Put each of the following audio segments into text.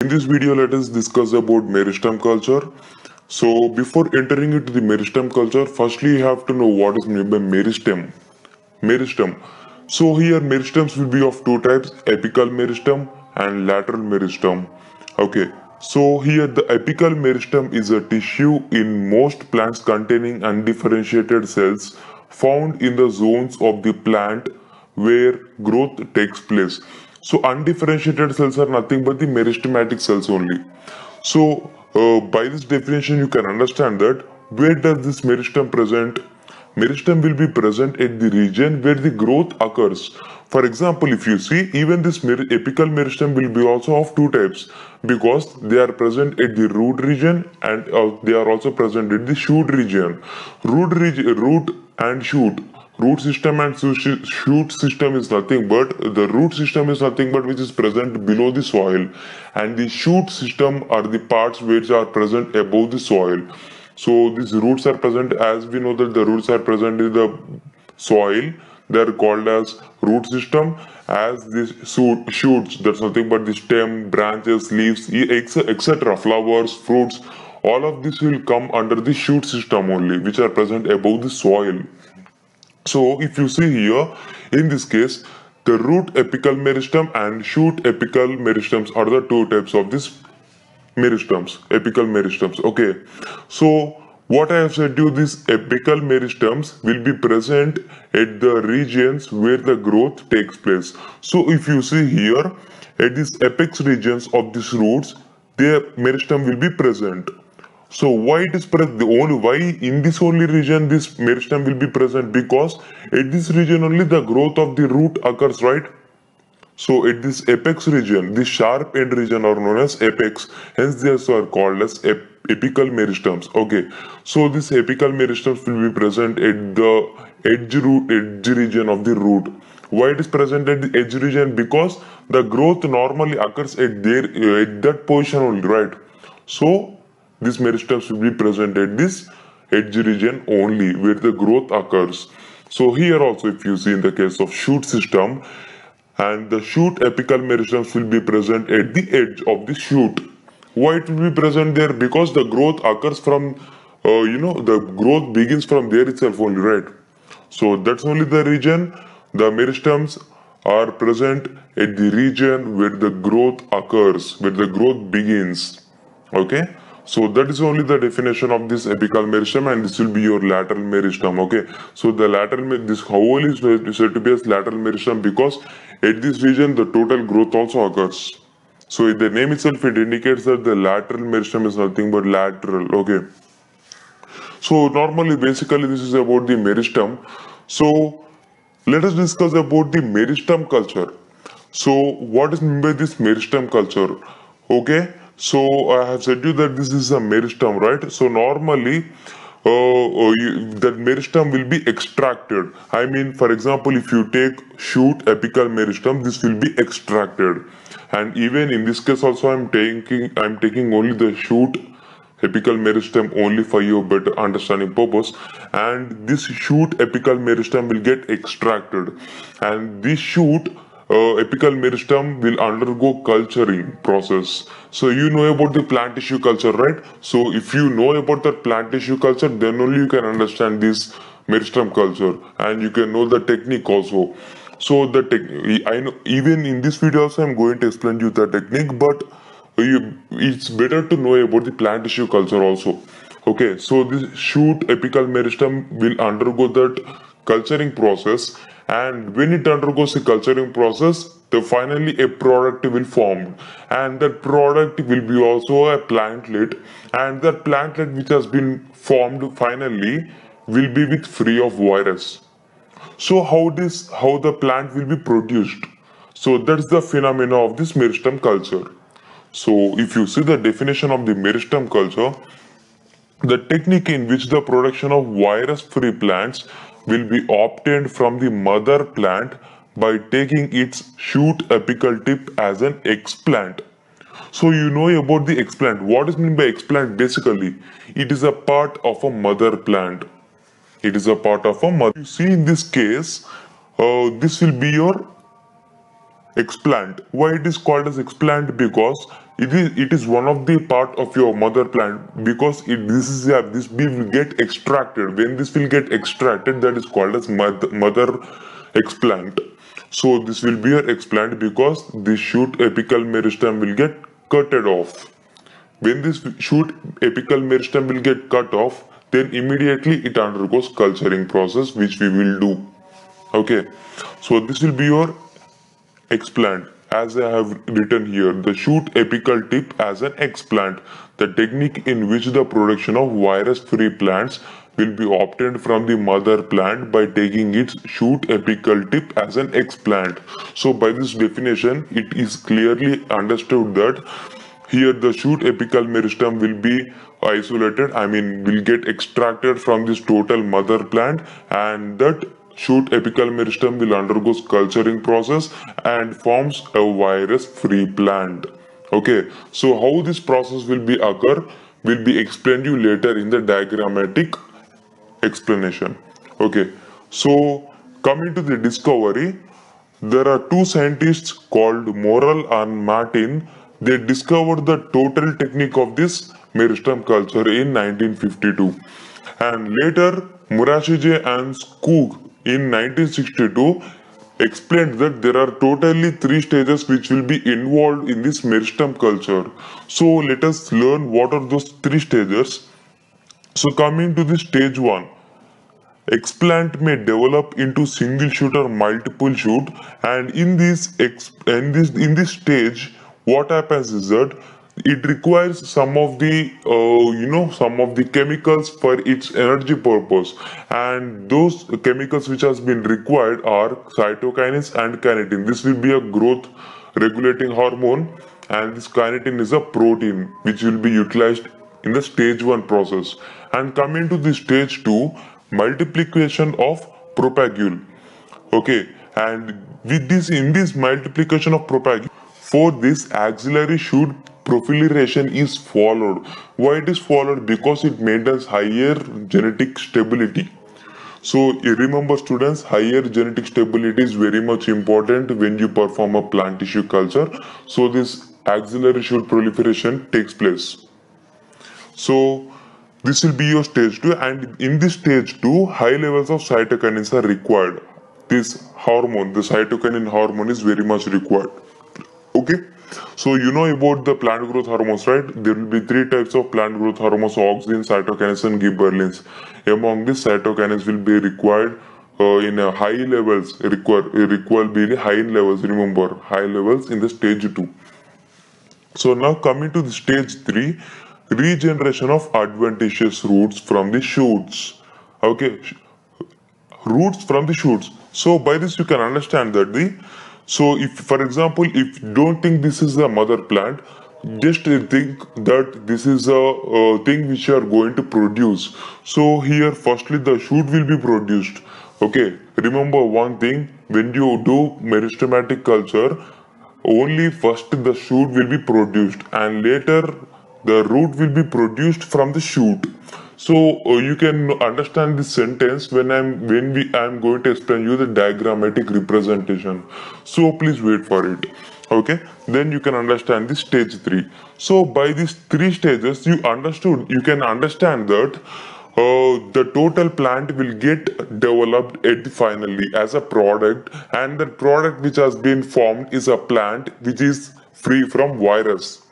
In this video, let us discuss about Meristem culture. So before entering into the Meristem culture, firstly you have to know what is meant by Meristem. Meristem. So here meristems will be of two types, apical meristem and lateral meristem. Okay. So here the apical meristem is a tissue in most plants containing undifferentiated cells found in the zones of the plant where growth takes place. So undifferentiated cells are nothing but the meristematic cells only. So by this definition you can understand that where does this meristem present? Meristem will be present at the region where the growth occurs. For example, if you see, even this apical meristem will be also of two types because they are present at the root region and they are also present at the shoot region. Root and shoot. Root system and shoot system is nothing but the root system is nothing but which is present below the soil, and the shoot system are the parts which are present above the soil. So these roots are present, as we know that the roots are present in the soil. They are called as root system. As these shoots, that's nothing but the stem, branches, leaves, etc. Flowers, fruits. All of this will come under the shoot system only, which are present above the soil. So if you see here, in this case, the root apical meristem and shoot apical meristems are the two types of this meristems, apical meristems. Okay, so what I have said to you, these apical meristems will be present at the regions where the growth takes place. So if you see here, at these apex regions of these roots, the meristem will be present. So why it is present? Why in this only region this meristem will be present? Because at this region only the growth of the root occurs, right? So at this apex region, this sharp end region are known as apex. Hence they are called as apical meristems. Okay. So this apical meristems will be present at the edge region of the root. Why it is present at the edge region? Because the growth normally occurs at that position only, right? So these meristems will be present at this edge region only where the growth occurs. So here also if you see in the case of shoot system, and the shoot apical meristems will be present at the edge of the shoot. Why it will be present there? Because the growth occurs from, the growth begins from there itself only, right? So that's only the region. The meristems are present at the region where the growth occurs, where the growth begins. Okay. So that is only the definition of this apical meristem, and this will be your lateral meristem. Okay. So the this whole is said to be as lateral meristem because at this region the total growth also occurs. So the name itself it indicates that the lateral meristem is nothing but lateral. Okay. So normally basically this is about the meristem. So let us discuss about the meristem culture. So what is meant by this meristem culture? Okay. So I have said to you that this is a meristem, right? So normally that meristem will be extracted. I mean, for example, if you take shoot apical meristem, this will be extracted. And even in this case also I'm taking only the shoot apical meristem only for your better understanding purpose, and this shoot apical meristem will get extracted, and this shoot apical meristem will undergo culturing process. So you know about the plant tissue culture, right? So if you know about the plant tissue culture, then only you can understand this meristem culture, and you can know the technique also. So I know even in this video also I'm going to explain you the technique, but it's better to know about the plant tissue culture also. Okay, so this shoot apical meristem will undergo that culturing process, and when it undergoes a culturing process, finally a product will form, and that product will be also a plantlet, and that plantlet which has been formed finally will be with free of virus. So how the plant will be produced? So that's the phenomena of this meristem culture. So if you see the definition of the meristem culture, the technique in which the production of virus-free plants will be obtained from the mother plant by taking its shoot apical tip as an explant. So you know about the explant. What is meant by explant? Basically, it is a part of a mother plant. It is a part of a mother. You see in this case, this will be your explant. Why it is called as explant? Because it is one of the part of your mother plant, because this bee will get extracted. When this will get extracted, that is called as mother explant. So this will be your explant because the shoot apical meristem will get cutted off. When this shoot apical meristem will get cut off, then immediately it undergoes culturing process, which we will do. Okay, so this will be your explant. As I have written here, the shoot apical tip as an explant, the technique in which the production of virus-free plants will be obtained from the mother plant by taking its shoot apical tip as an explant. So by this definition, it is clearly understood that here the shoot apical meristem will be isolated, will get extracted from this total mother plant, and that shoot apical meristem will undergo culturing process and forms a virus free plant. Okay, so how this process will be occur will be explained you later in the diagrammatic explanation. Okay, so coming to the discovery, there are two scientists called Morrell and Martin. They discovered the total technique of this meristem culture in 1952, and later Murashige and Skoog in 1962 explained that there are totally three stages which will be involved in this meristem culture. So let us learn what are those three stages. So coming to the stage 1, explant may develop into single shoot or multiple shoot, and in this stage what happens is that it requires some of the chemicals for its energy purpose, and those chemicals which has been required are cytokinins and kinetin. This will be a growth regulating hormone, and this kinetin is a protein which will be utilized in the stage 1 process. And coming to the stage 2, multiplication of propagule. Okay, and with this, in this multiplication of propagule, for this axillary shoot proliferation is followed. Why it is followed? Because it maintains higher genetic stability. So you remember students, higher genetic stability is very much important when you perform a plant tissue culture. So this axillary shoot proliferation takes place. So this will be your stage 2, and in this stage 2, high levels of cytokinins are required. This hormone, the cytokinin hormone, is very much required. Okay, so you know about the plant growth hormones, right? There will be three types of plant growth hormones: auxins, cytokinins, and gibberellins. Among these, cytokinins will be required in a high levels. Require be high levels. Remember, high levels in the stage 2. So now coming to the stage 3, regeneration of adventitious roots from the shoots. Okay, roots from the shoots. So by this you can understand that so if, for example, if you don't think this is a mother plant, just think that this is a thing which you are going to produce. So here firstly the shoot will be produced. Okay, remember one thing, when you do meristematic culture, only first the shoot will be produced and later the root will be produced from the shoot. So you can understand this sentence when I'm going to explain you the diagrammatic representation. So please wait for it. Okay, then you can understand this stage 3. So by these 3 stages you can understand that the total plant will get developed finally as a product, and the product which has been formed is a plant which is free from virus.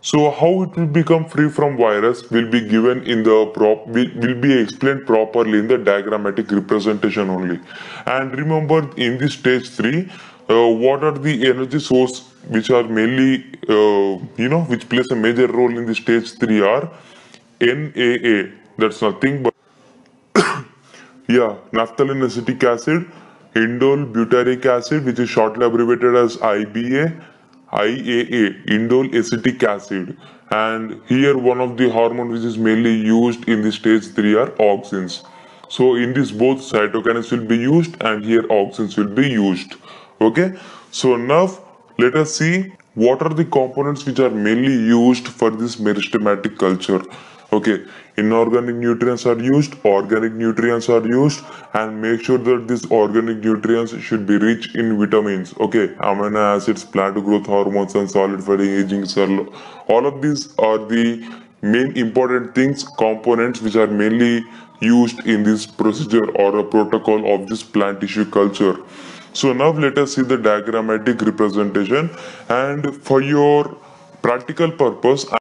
So how it will become free from virus will be given in the will be explained properly in the diagrammatic representation only. And remember, in this stage 3, what are the energy source which are mainly which plays a major role in the stage 3 are NAA. That's nothing but naphthalene acetic acid, indole butyric acid, which is shortly abbreviated as IAA, indole acetic acid. And here one of the hormone which is mainly used in the stage 3 are auxins. So in this both cytokinins will be used and here auxins will be used. Okay, so now let us see what are the components which are mainly used for this meristematic culture. Okay, inorganic nutrients are used, organic nutrients are used, and make sure that these organic nutrients should be rich in vitamins. Okay, amino acids, plant growth hormones, and solid fighting aging cell. All of these are the main important things, components which are mainly used in this procedure or a protocol of this plant tissue culture. So now let us see the diagrammatic representation, and for your practical purpose